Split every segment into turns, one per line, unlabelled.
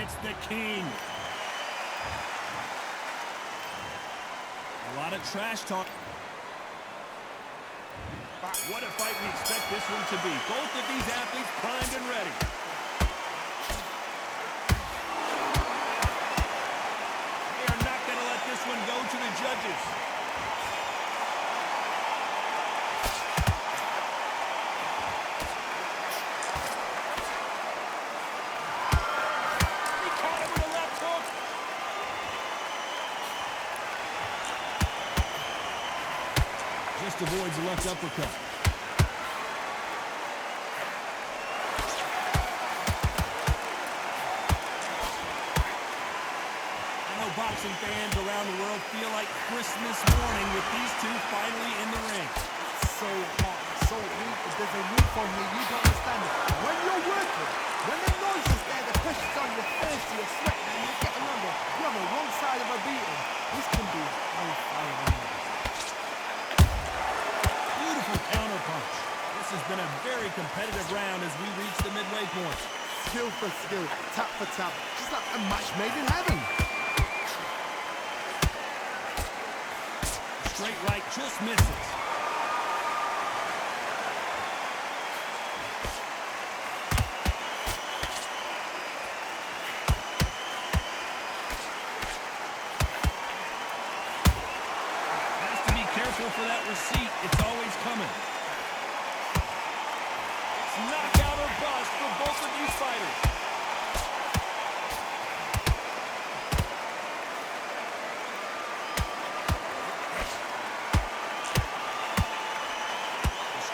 against the king. A lot of trash talk. What a fight we expect this one to be. Both of these athletes primed and ready. They are not going to let this one go to the judges. He caught him with a left hook. Just avoids the left uppercut. Boxing fans around the world feel like Christmas morning with these two finally in the ring.
So hot, so heat, there's a roof on you, you don't understand it. When you're working, when the noise is there, the pressure's on your face, you're sweating, and you're getting under. You're on the wrong side of a beating. This can be hellfire.
Beautiful counter punch. This has been a very competitive round as we reach the midway point.
Skill for skill, tap for tap, just like a match made in heaven.
Straight right just misses. Has to be careful for that receipt. It's always coming. It's knockout or bust for both of these fighters.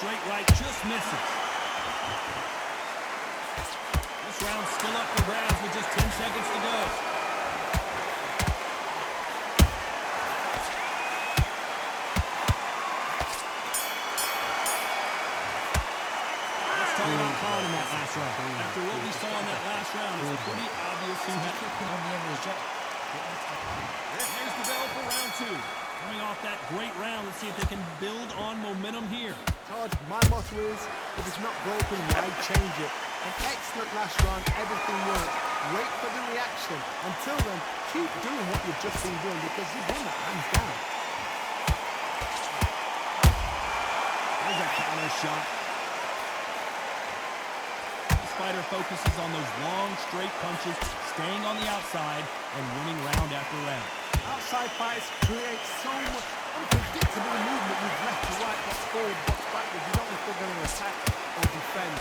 Straight right just misses. This round's still up for grabs with just 10 seconds to go. Let's talk about Khan in that last round. After what we saw in that last round, it's pretty obvious who had to put on the end of his jaw. There's the bell for round two. Coming off that great round, let's see if they can build on momentum here.
Todd, my motto is, if it's not broken, why change it? An excellent last round, everything worked. Wait for the reaction. Until then, keep doing what you've just been doing because you've won that hands down.
There's a counter shot. This fighter focuses on those long, straight punches, staying on the outside and winning round after round.
Outside fights create so much unpredictable movement with left to right, box forward, box backwards. You don't know if they're going to attack or defend.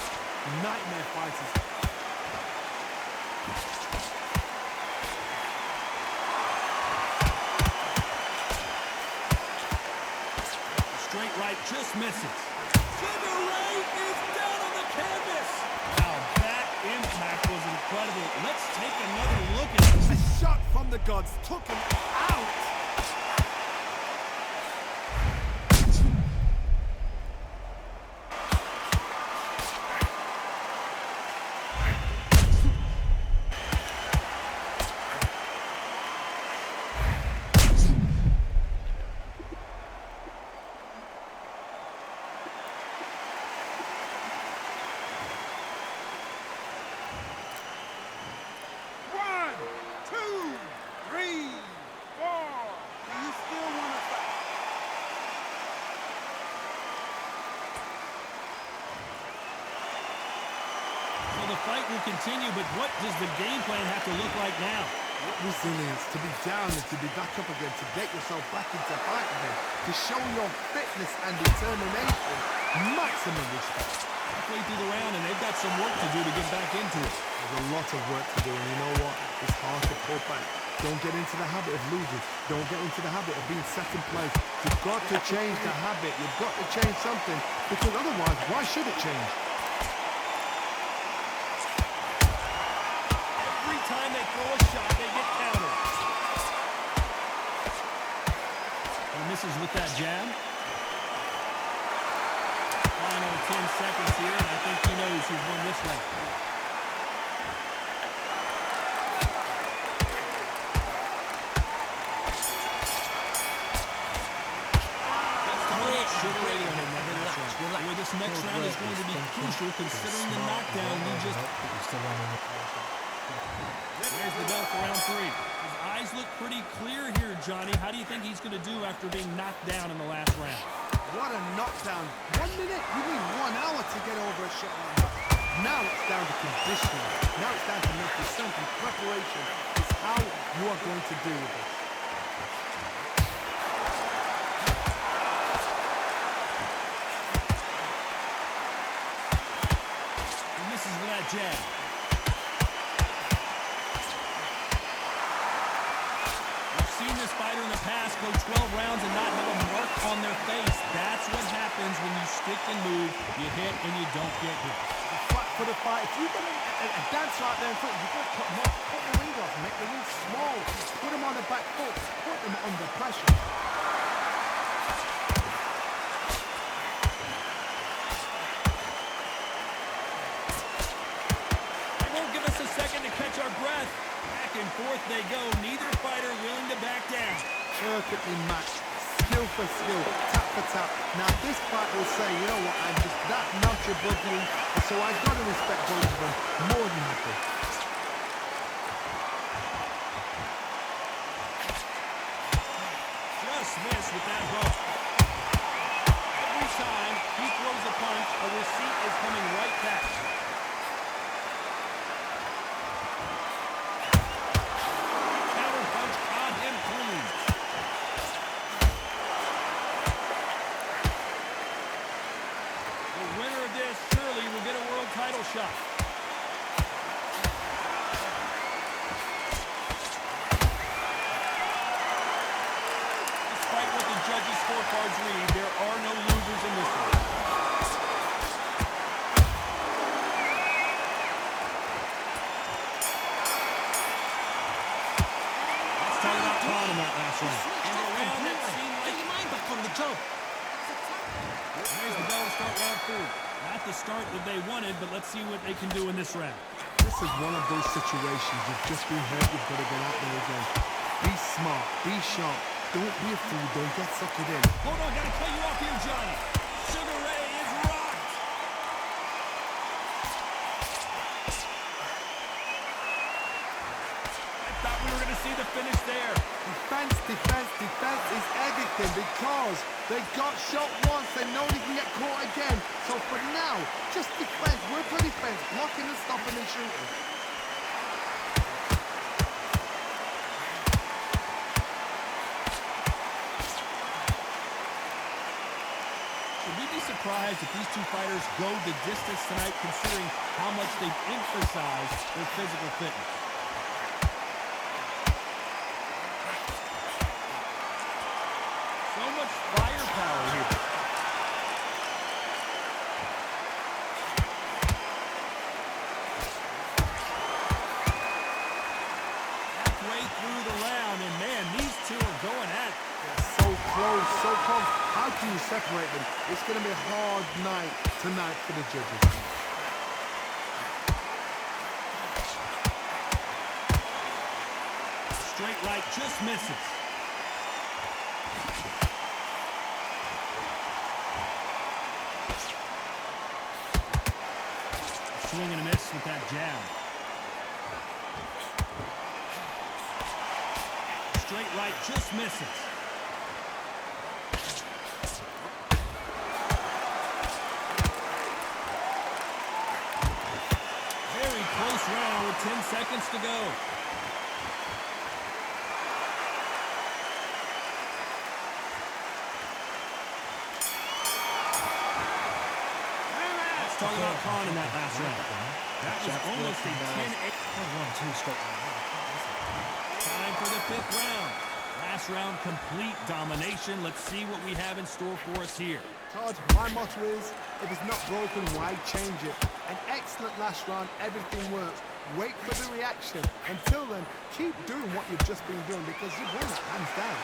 Nightmare fighters.
Straight right just misses. Sugar Ray is down on the canvas. Wow, that impact was incredible. Let's take another look at this.
A shot from the gods took him out.
The fight will continue, but what does the game plan have to look like now?
Resilience, to be down and to be back up again, to get yourself back into fight again, to show your fitness and determination. Maximum respect.
Halfway through the round, and they've got some work to do to get back into it.
There's a lot of work to do, and you know what? It's hard to pull back. Don't get into the habit of losing. Don't get into the habit of being second place. You've got to change the habit. You've got to change something, because otherwise, why should it change?
Time they throw a shot, they get countered. He misses with that jab. Final 10 seconds here, and I think he knows who's won this round. This next round is going to be crucial considering the knockdown we just... There's There's the bell for round 3. His eyes look pretty clear here, Johnny. How do you think he's going to do after being knocked down in the last round?
What a knockdown. 1 minute, you need 1 hour to get over a shot like that. Now it's down to conditioning. Now it's down to mental strength and preparation. It's how you are going to deal with it.
He misses with that jab. We've seen this fighter in the past go 12 rounds and not have a mark on their face. That's what happens when you stick and move. You hit and you don't get hit.
Flat for the fight. If you've got a dancer out there in front, you've got to cut the ring off, make the ring small, put them on the back foot, put them under pressure.
They won't give us a second to catch our breath. Back and forth they go. Neither fighter willing to back down.
Perfectly matched. Skill for skill, tap for tap. Now this fight will say, you know what, I'm just that notch above you, so I've got to respect both of them more than happy.
Just missed with that hook. Every time he throws a punch, a receipt is coming right back. Counter punch on him clean. The winner of this surely will get a world title shot. Despite what the judges' scorecards read, there are no losers in this one. Let's talk about Khan in that last round. And a round that seemed like...
Get your mind back on the job.
There's the bell to start round 4. Not the start that they wanted, but let's see what they can do in this round.
This is one of those situations, you've just been hurt, you've got to get out there again. Be smart, be sharp, don't be a fool, don't get suckered in.
Hold on, gotta cut you off here, Johnny. Sugar Ray is rocked. I thought we were gonna see the finish there.
Defense, defense, defense is everything because they got shot once, they know they can get caught again. So for now, just defense, work for defense, blocking and stopping and shooting.
Should we be surprised if these two fighters go the distance tonight, considering how much they've emphasized their physical fitness? So much firepower here. Halfway through the round, and man, these two are going at it.
So close, so close. How can you separate them? It's going to be a hard night tonight for the judges.
Straight right just misses. Swing and a miss with that jab. Straight right just misses. Very close round with 10 seconds to go. Let's talk about Khan in that last round. That was almost a 10-8. Time for the 5th round. Last round, complete domination. Let's see what we have in store for us here.
Todd, my motto is, if it's not broken, why change it? An excellent last round, everything works. Wait for the reaction. Until then, keep doing what you've just been doing because you've won it, hands down.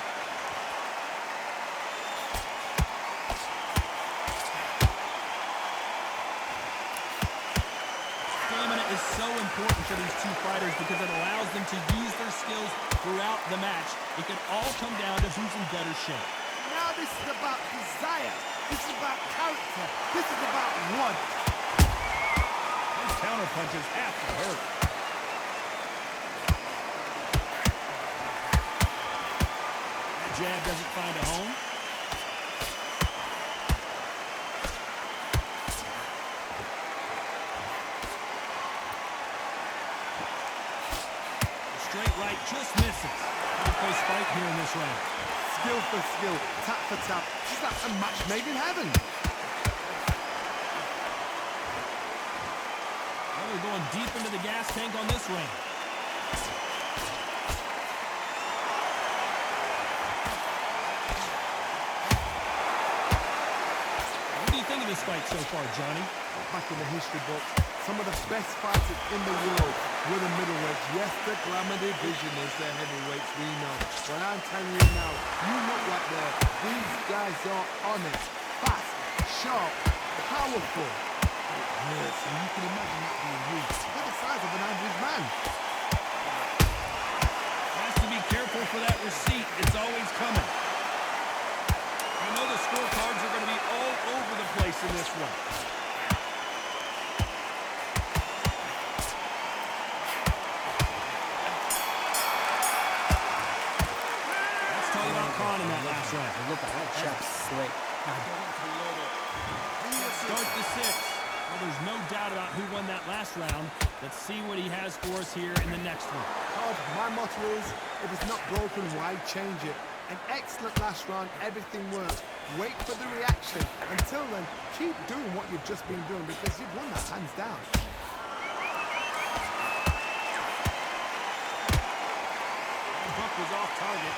Stamina is so important for these two fighters because it allows them to use their skills throughout the match. It can all come down to who's in better shape.
Now this is about desire. This is about character. This is about want.
Those counter punches have to hurt. jab doesn't find a home. The straight right just misses. Pretty close fight here in this round.
Skill for skill, tap for tap. Just like a match made in heaven.
Well, we're going deep into the gas tank on this round. What do you think of this fight so far, Johnny?
Back in the history books, some of the best fighters in the world were the middleweights. Yes, the glamour division is the heavyweights, we know. But I'm telling you now, you look right there, these guys are honest, fast, sharp, powerful. Yes, and you can imagine that being used. They're the size of an average man.
Has to be careful for that receipt. It's always coming. I know the scorecards are going to be all over the place in this one. Let's talk about Khan in that last round.
Look at that chop slick.
Start the sixth. Well, there's no doubt about who won that last round. Let's see what he has for us here in the next one.
Todd, my motto is, if it's not broken, why change it? An excellent last round, everything works. Wait for the reaction. Until then, keep doing what you've just been doing because you've won that hands down.
Buck was off target.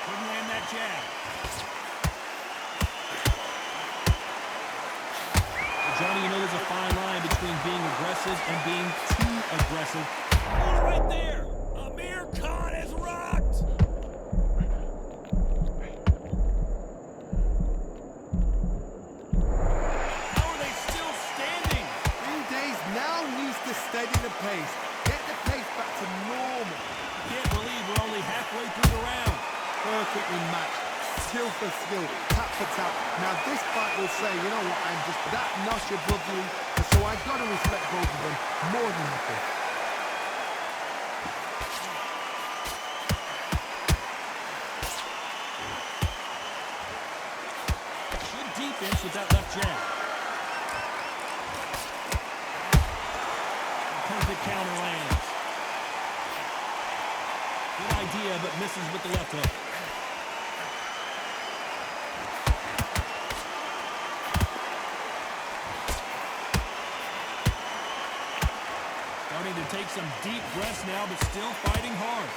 Couldn't land that jab. Johnny, you know there's a fine line between being aggressive and being too aggressive. Oh, right there! Amir Khan is rocked! How are they still standing?
Green Days now needs to steady the pace. Get the pace back to normal.
Can't believe we're only halfway through the round.
Perfectly matched. Skill for skill, tap for tap. Now this fight will say, you know what, I'm just that notch above you, and so I gotta respect both of them more than nothing.
Good defense with that left jab. Perfect counter lands. Good idea, but misses with the left hook. Starting to take some deep breaths now, but still fighting hard.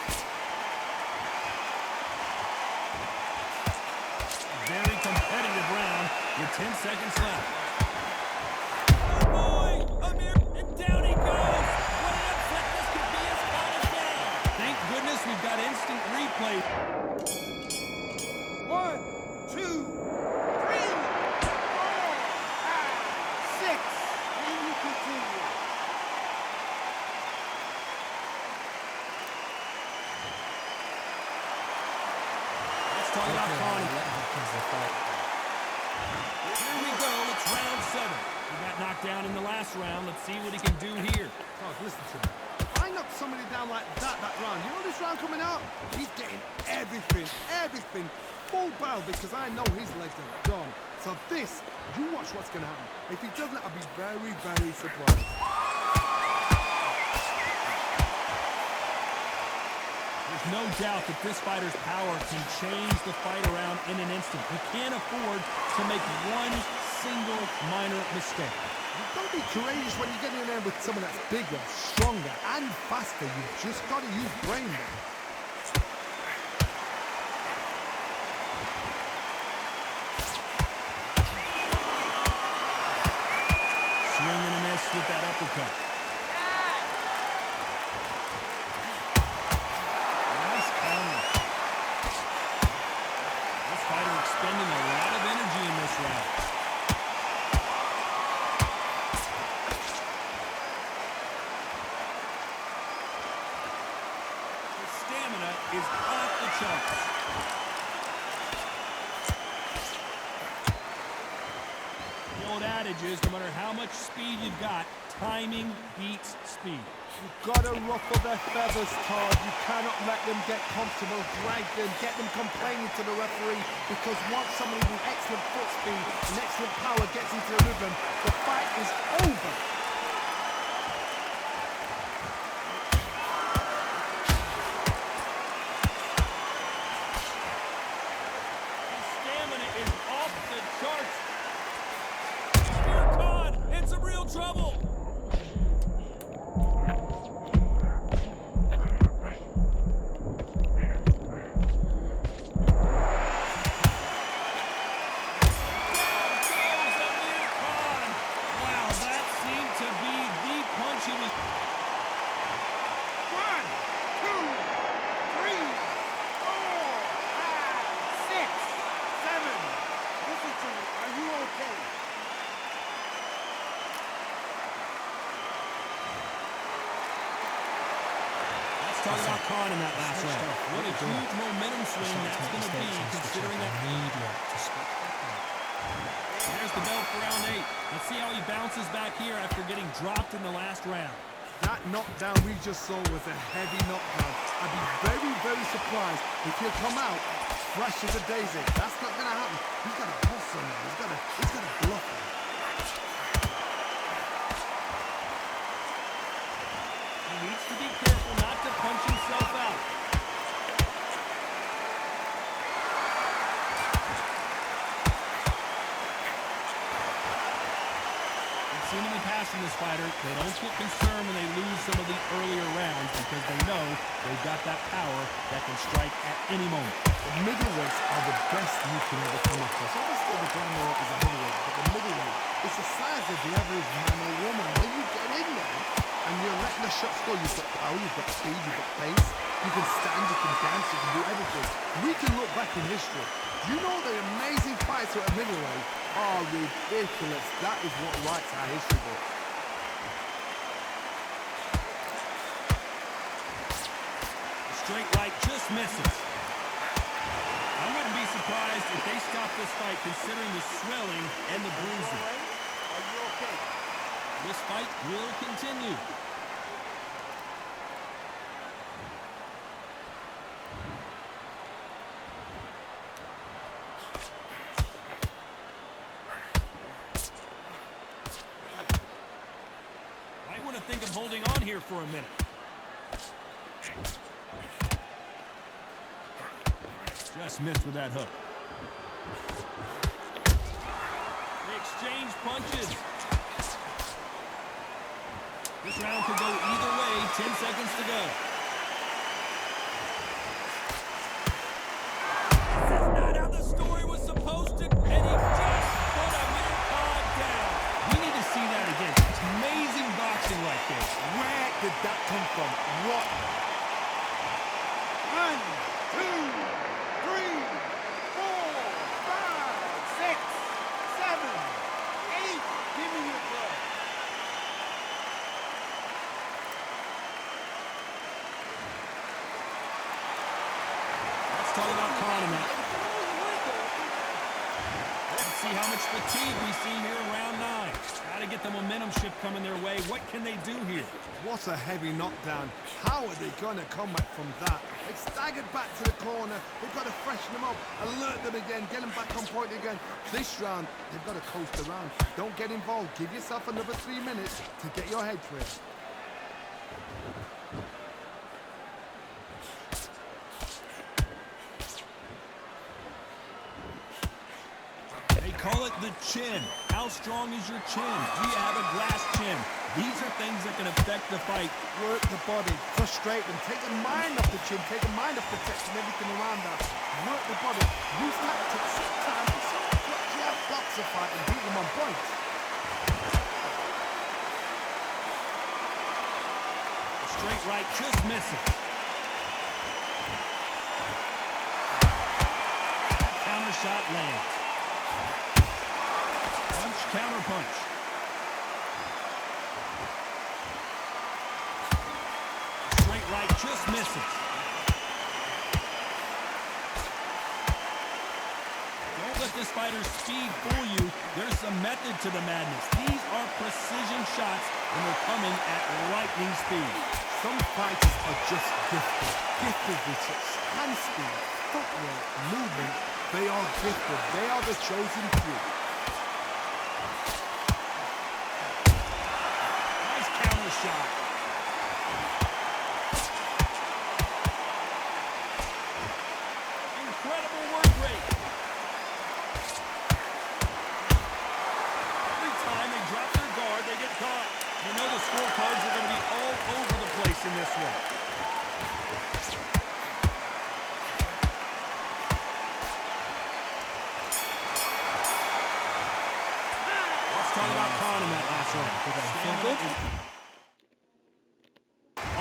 Very competitive round with 10 seconds left. Oh boy! Amir, and down he goes! What an upset this could be as fun as day! Thank goodness we've got instant replay.
1, 2, 3, 4, 5, 6. And you continue.
Let's talk about Khan. Here we go, it's round 7. He got knocked down in the last round. Let's see what he can do here.
God, listen to me. If I knock somebody down like that round, you know this round coming out? He's getting everything, full barrel because I know his legs are gone. So this, you watch what's going to happen. If he doesn't, I'll be very, very surprised.
There's no doubt that this fighter's power can change the fight around in an instant. He can't afford to make one single minor mistake.
Don't be courageous when you get in there with someone that's bigger, stronger, and faster. You've just got to use brain there.
Swing and a miss with that uppercut. Nice counter. This fighter expending a lot of energy in this round. His stamina is off the charts. The old adage is is, no matter how much speed you've got, timing beats speed.
You've got to ruffle their feathers, Todd. You cannot let them get comfortable, drag them, get them complaining to the referee, because once somebody with excellent foot speed and excellent power gets into the rhythm, the fight is over.
His stamina is off the charts. Amir Khan in some real trouble. Talk about Khan in that last round. What a huge momentum swing that's going to be, considering that. There's the bell for round 8. Let's see how he bounces back here after getting dropped in the last round.
That knockdown we just saw was a heavy knockdown. I'd be very, very surprised if he'll come out fresh as a daisy. That's not going to happen. He's got to boss on him. He's got to bluff him.
He needs to be careful not to punch himself out. We've seen him in passing this fighter. They don't get concerned when they lose some of the earlier rounds because they know they've got that power that can strike at any moment.
The middleweights are the best you can ever come across. Obviously, the glamour is a heavyweight, but the middleweight is the size of the average man or woman. When you get in there, and you're letting the shots go, you've got power, you've got speed, you've got pace, you can stand, you can dance, you can do everything. We can look back in history. You know the amazing fights at a middleweight are ridiculous. That is what writes our history book.
The straight right just misses. I wouldn't be surprised if they stop this fight considering the swelling and the bruising.
Are you okay?
This fight will continue. Might want to think of holding on here for a minute. Just missed with that hook. They exchange punches. This round could go either way. 10 seconds to go. This is not how the story was supposed to. And he just put Amir Khan down. We need to see that again. It's amazing boxing like this.
Where did that come from? What? 1, 2, 3, 4, 5, 6, 7, 8. Give me your breath.
Let's talk about Khan in that. Let's see how much fatigue we see here in round 9. Got to get the momentum shift coming their way. What can they do here?
What a heavy knockdown. How are they going to come back from that? They staggered back to the corner. They've got to freshen them up, alert them again, get them back on point again. This round, they've got to coast around. Don't get involved. Give yourself another 3 minutes to get your head clear.
They call it the chin. How strong is your chin? Do you have a glass chin? These are things that can affect the fight.
Work the body, frustrate them, take the mind off the chin, take the mind off the chest and everything around that. Work the body, use tactics, sometimes you have boxer fight and beat them on points.
The straight right just misses. Counter shot lands. Punch, counter punch. Straight right just misses. Don't let this fighters' speed fool you, there's some method to the madness. These are precision shots, and they're coming at lightning speed.
Some fighters are just gifted. Gifted with hand speed, footwork, movement. They are gifted. They are the chosen few.
Nice counter shot. Incredible work rate. Every time they drop their guard, they get caught. You know the scorecards are going to be all over the place in this one. Let's talk about Khan in that last round.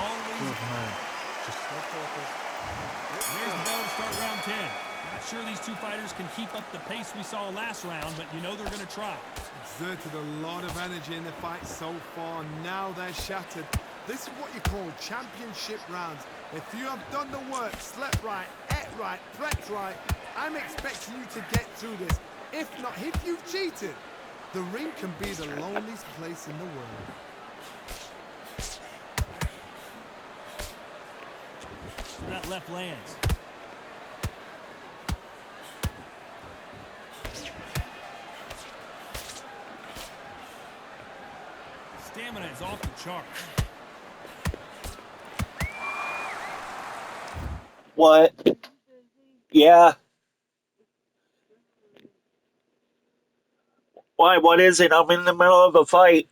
Always.
Just so focused.
Here's the bell to start round 10. Not sure these two fighters can keep up the pace we saw last round, but you know they're going to try.
Exerted a lot of energy in the fight so far. Now they're shattered. This is what you call championship rounds. If you have done the work, slept right, ate right, prepped right, I'm expecting you to get through this. If not, if you've cheated, the ring can be the loneliest place in the world.
That left lands. Stamina is off the charts.
What? Yeah. Why? What is it? I'm in the middle of a fight.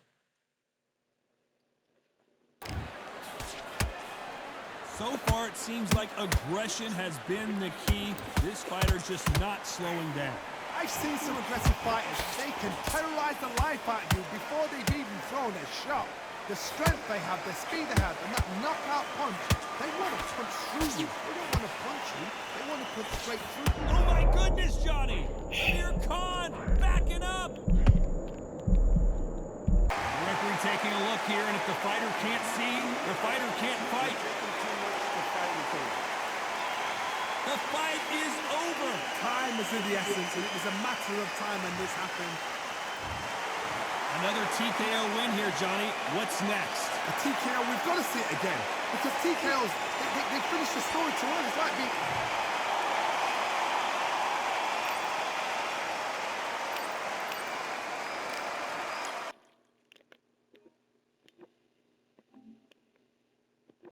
So far, it seems like aggression has been the key. This fighter's just not slowing down.
I've seen some aggressive fighters. They can terrorize the life out of you before they've even thrown a shot. The strength they have, the speed they have, and that knockout punch, they want to punch through you. They don't want to punch you. They want to punch straight through you.
Oh my goodness, Johnny! Amir Khan backing up! The referee taking a look here, and if the fighter can't see, the fighter can't fight. The fight is over.
Time is of the essence, and it was a matter of time when this happened.
Another TKO win here, Johnny. What's next?
A TKO, we've got to see it again. Because TKOs, they finish the story too early. It's like being